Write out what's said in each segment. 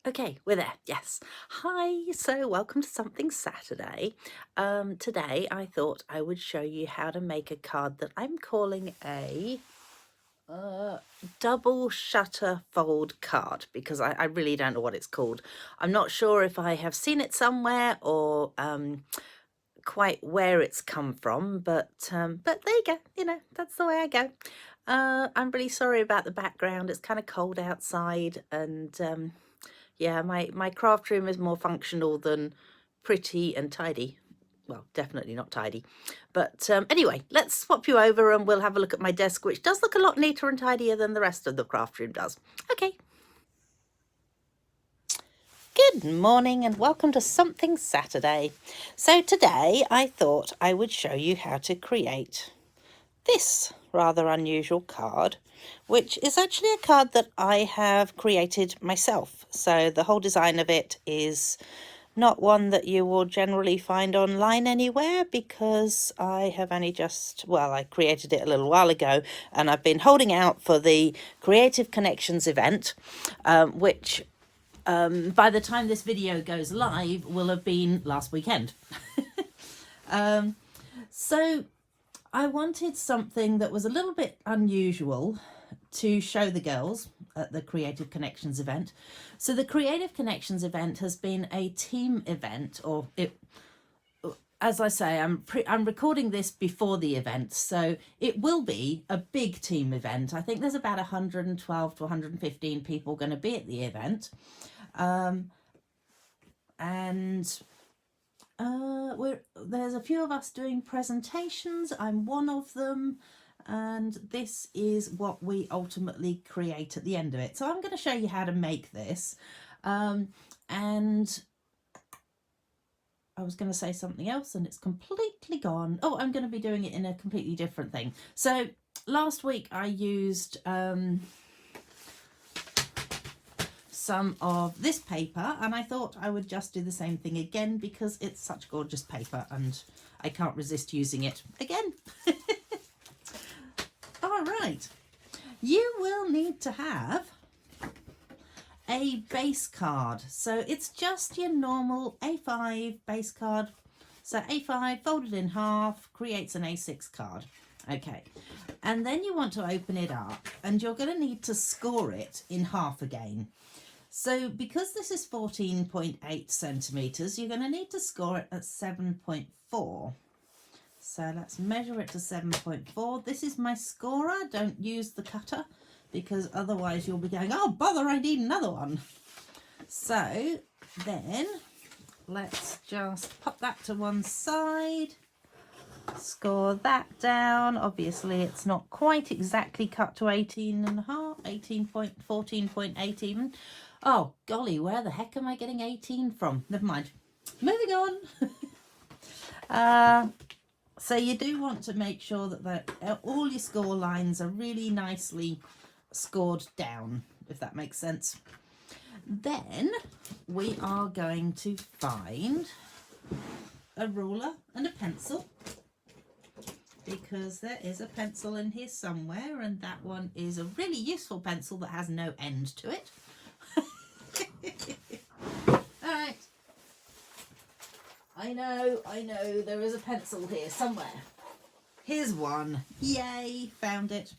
Okay, we're there. Yes. Hi. So, welcome to Something Saturday. Today, I thought I would show you how to make a card that I'm calling a uh, double shutter fold card because I really don't know what it's called. I'm not sure if I have seen it somewhere or quite where it's come from, but there you go. That's the way I go. I'm really sorry about the background. It's kind of cold outside, and yeah, my craft room is more functional than pretty and tidy. Well, definitely not tidy. But anyway, let's swap you over and we'll have a look at my desk, which does look a lot neater and tidier than the rest of the craft room does. Okay. Good morning and welcome to Something Saturday. So today I thought I would show you how to create this rather unusual card, which is actually a card that I have created myself. So the whole design of it is not one that you will generally find online anywhere because I have only I created it a little while ago and I've been holding out for the Creative Connections event, which by the time this video goes live will have been last weekend. So I wanted something that was a little bit unusual to show the girls at the Creative Connections event. So the Creative Connections event has been a team event, as I say, I'm recording this before the event, so it will be a big team event. I think there's about 112 to 115 people going to be at the event, and there's a few of us doing presentations. I'm one of them, and this is what we ultimately create at the end of it. So I'm going to show you how to make this, and I was going to say something else and it's completely gone. Oh, I'm going to be doing it in a completely different thing. So last week I used some of this paper and I thought I would just do the same thing again because it's such gorgeous paper and I can't resist using it again. All right, you will need to have a base card. So it's just your normal A5 base card. So A5 folded in half creates an A6 card. Okay, and then you want to open it up and you're going to need to score it in half again. So because this is 14.8 centimetres, you're going to need to score it at 7.4. So let's measure it to 7.4. This is my scorer. Don't use the cutter because otherwise you'll be going, oh, bother, I need another one. So then let's just pop that to one side. Score that down. Obviously it's not quite exactly cut to 18 and a half, 14.8 even. Oh golly, where the heck am I getting 18 from? Never mind. Moving on. So you do want to make sure that all your score lines are really nicely scored down, if that makes sense. Then we are going to find a ruler and a pencil, because there is a pencil in here somewhere, and that one is a really useful pencil that has no end to it. Alright, I know there is a pencil here somewhere. Here's one. Yay, found it.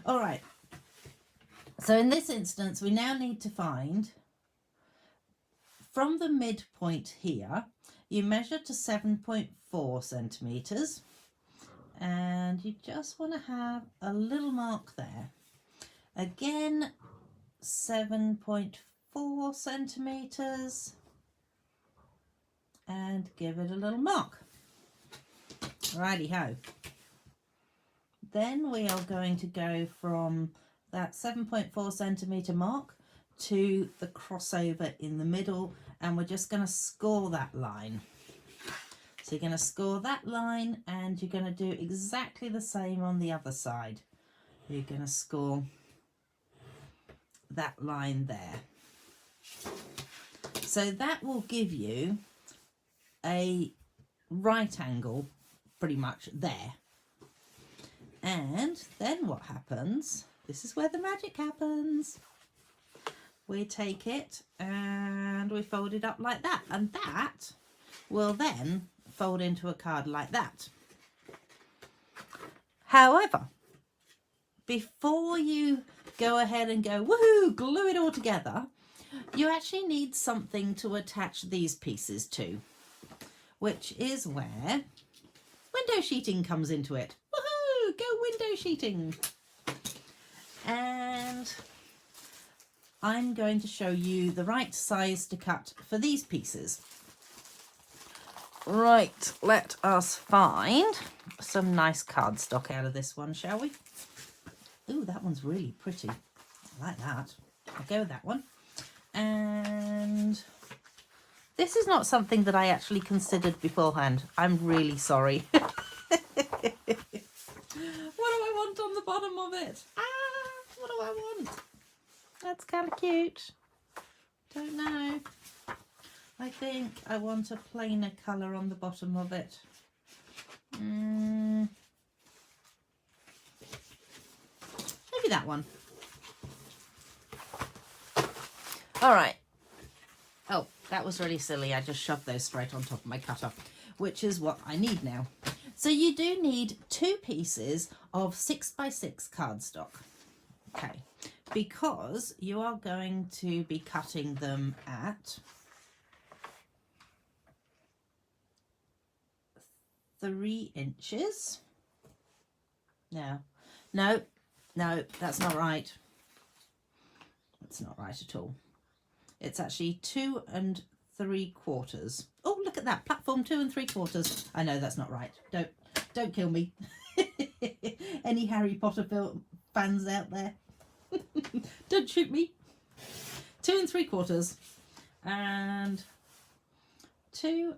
Alright, so in this instance we now need to find from the midpoint here, you measure to 7.4 centimetres and you just want to have a little mark there. Again, 7.4 centimetres and give it a little mark. Righty-ho. Then we are going to go from that 7.4 centimetre mark to the crossover in the middle, and we're just going to score that line. So you're going to score that line and you're going to do exactly the same on the other side. You're going to score that line there. So that will give you a right angle pretty much there. And then what happens, this is where the magic happens. we take it and we fold it up like that, and that will then fold into a card like that. However, before you go ahead and go, woohoo, glue it all together, you actually need something to attach these pieces to, which is where window sheeting comes into it. Woohoo, go window sheeting. And I'm going to show you the right size to cut for these pieces. Right, let us find some nice cardstock out of this one, shall we? Ooh, that one's really pretty. I like that. I'll go with that one. And this is not something that I actually considered beforehand. I'm really sorry. What do I want on the bottom of it? What do I want? That's kind of cute. Don't know. I think I want a plainer colour on the bottom of it. Maybe that one. All right. Oh, that was really silly. I just shoved those straight on top of my cutter, which is what I need now. So you do need 2 pieces of 6x6 cardstock. Okay, because you are going to be cutting them at 3 inches. No, that's not right. That's not right at all. It's actually 2 3/4. Oh, look at that, platform 2 3/4. I know that's not right. Don't kill me. Any Harry Potter fans out there? Don't shoot me. 2 3/4 and 2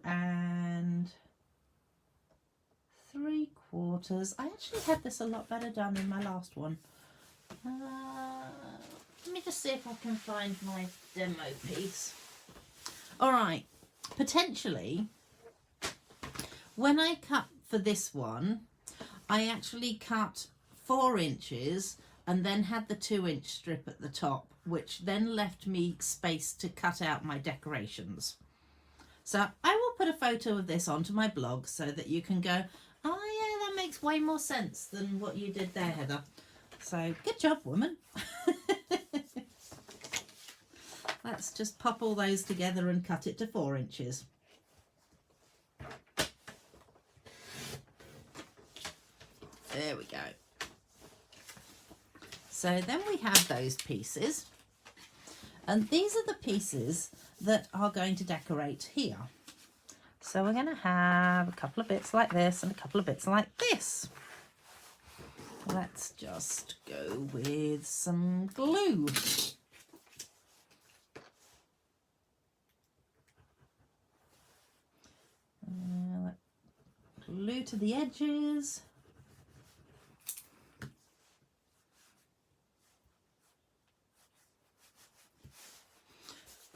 3/4. I actually had this a lot better done in my last one. Let me just see if I can find my demo piece. All right, potentially when I cut for this one, I actually cut 4 inches and then had the 2-inch strip at the top, which then left me space to cut out my decorations. So I will put a photo of this onto my blog so that you can go, oh yeah, that makes way more sense than what you did there, Heather. So good job, woman. Let's just pop all those together and cut it to 4 inches. There we go. So then we have those pieces, and these are the pieces that are going to decorate here. So we're going to have a couple of bits like this and a couple of bits like this. Let's just go with some glue. Glue to the edges.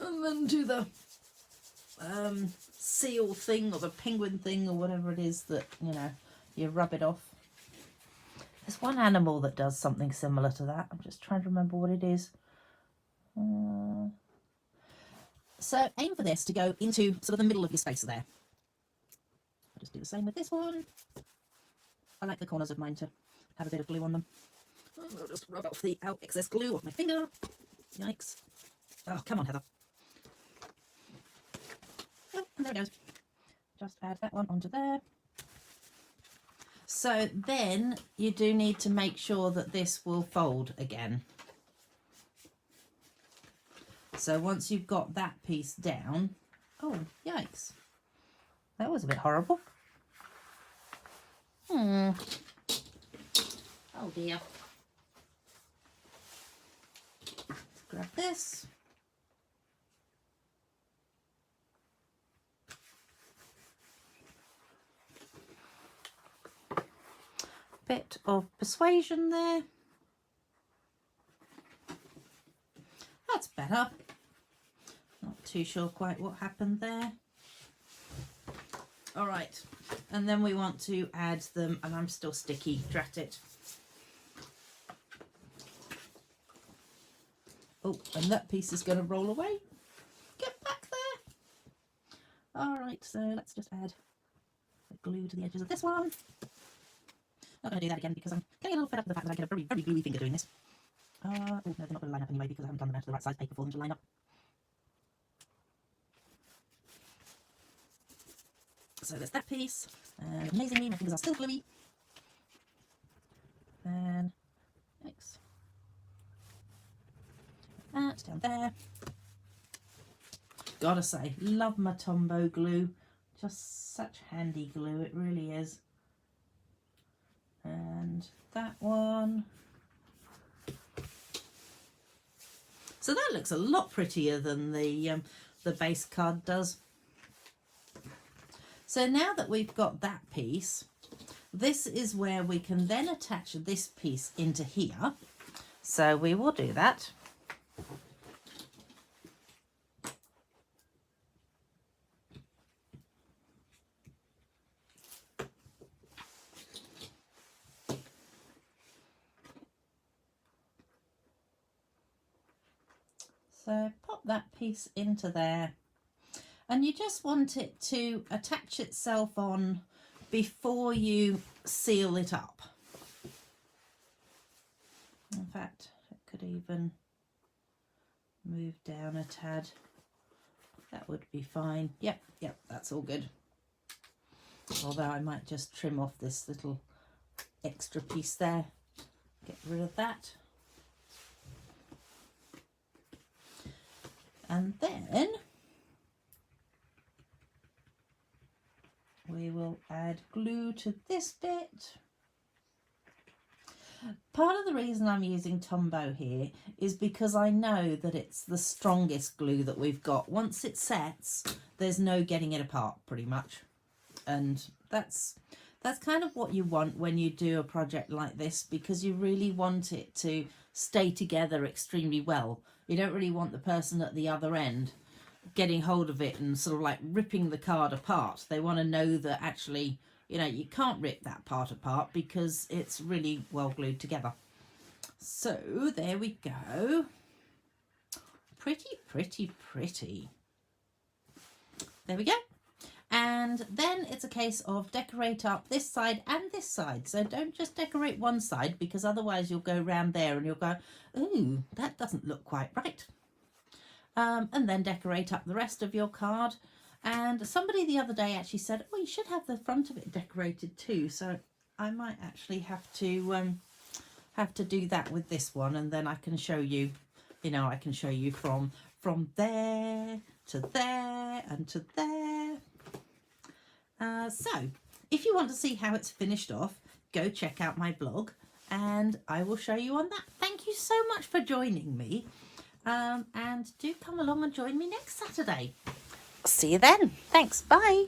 And then do the seal thing or the penguin thing or whatever it is that, you know, you rub it off. There's one animal that does something similar to that. I'm just trying to remember what it is. So aim for this to go into sort of the middle of your space there. I'll just do the same with this one. I like the corners of mine to have a bit of glue on them. I'll just rub off the excess glue off my finger. Yikes. Oh, come on, Heather. Oh, and there it goes. Just add that one onto there. So then you do need to make sure that this will fold again. So once you've got that piece down, oh, yikes. That was a bit horrible. Oh dear. Let's grab this. Bit of persuasion there. That's better. Not too sure quite what happened there. All right, and then we want to add them, and I'm still sticky, drat it. Oh, and that piece is going to roll away. Get back there. All right, so let's just add the glue to the edges of this one. Not going to do that again because I'm getting a little fed up with the fact that I get a very, very gluey finger doing this. Oh, no, they're not going to line up anyway because I haven't done them out to the right size paper for them to line up. So there's that piece. And amazingly, my fingers are still gluey. And next. That's down there. Gotta say, love my Tombow glue. Just such handy glue, it really is. And that one. So that looks a lot prettier than the base card does. So now that we've got that piece, this is where we can then attach this piece into here. So we will do that. So pop that piece into there, and you just want it to attach itself on before you seal it up. In fact, it could even move down a tad. That would be fine. Yep, that's all good. Although I might just trim off this little extra piece there. Get rid of that. And then we will add glue to this bit. Part of the reason I'm using Tombow here is because I know that it's the strongest glue that we've got. Once it sets, there's no getting it apart pretty much. And that's kind of what you want when you do a project like this, because you really want it to stay together extremely well. You don't really want the person at the other end getting hold of it and sort of like ripping the card apart. They want to know that actually, you know, you can't rip that part apart because it's really well glued together. So there we go. Pretty, pretty, pretty. There we go. And then it's a case of decorate up this side and this side. So don't just decorate one side, because otherwise you'll go around there and you'll go, ooh, that doesn't look quite right. And then decorate up the rest of your card. And somebody the other day actually said, oh, you should have the front of it decorated too. So I might actually have to do that with this one, and then I can show you, you know, I can show you from there to there and to there. So if you want to see how it's finished off, go check out my blog and I will show you on that. Thank you so much for joining me, and do come along and join me next Saturday. See you then. Thanks. Bye.